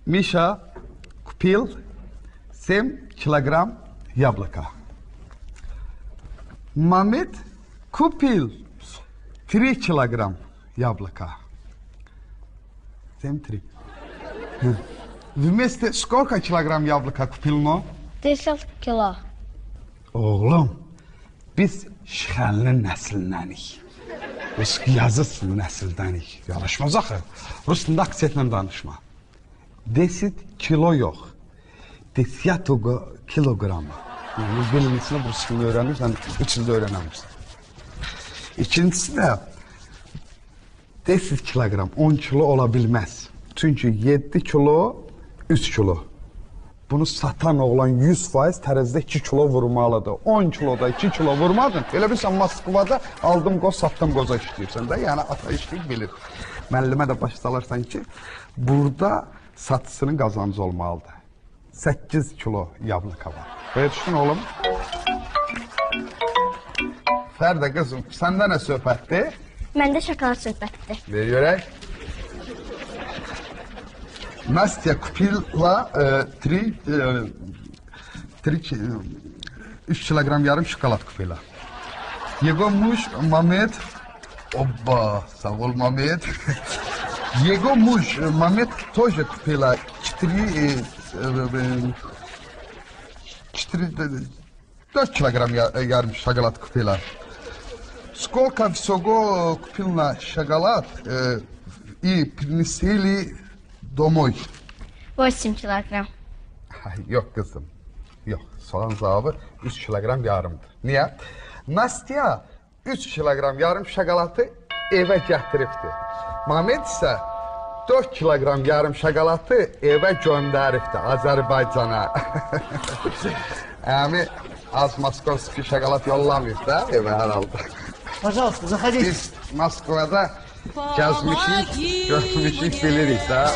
Misha купил 7 килограмм яблока. Мамед купил 3 килограмм яблока. 7-3. Вместе сколько килограмм яблока купил, но? 10 kilo. Oğlum, biz şəhərlinin nəslindənik. Biz yazı nəsildənik. Yarışmaz axı. Rus dilində aksentlə danışma. Desit kilo yox. Desiatogo kilogramı. Yəni, birincisini Rus dilini öyrənirsən, üçüncü öyrənəmirsən. İkincisi də desit kilogram 10 kilo ola bilməz. Çünki 7 kilo 3 kilo. Bunu satan oğlan 100% tərəzidə 2 kilo vurmalıdır. 10 kiloda 2 kilo vurmadın. Elə bilsən Moskvada aldım qoz, satdım qoza işləyirsən də. Yəni ata işləyib bilir. Müəllimə də başlalarsan ki, burada satışının qazancı olmalıdır. 8 kilo yablika var. Böyle düşün oğlum. Fərdə qızım, səndə nə söhbətdir? Məndə şokolad söhbətidir. Ver görək. Настя купила 3 килограмм yarım şokolad купила. Его муж Мамед, оба, sağ ol Мамед. Его муж Мамед тоже купила 4 килограмм yarım şokolad купила. Сколько всего купил на шоколад и принесли домой? 8 kilogram. Yok kızım. Yok. Soğan cevabı 3 kilogram yarımdır. Niye? Nastya 3 kilogram yarım şokoladı eve getiribdi. Mehmet ise 4 kilogram yarım şokoladı eve gönderibdi Azerbaycan'a. Yani az moskovski şokolat yollamayıb da eve herhalde. Пожалуйста, заходите. Biz Moskvada gezmişik, görmüşük bilirik da.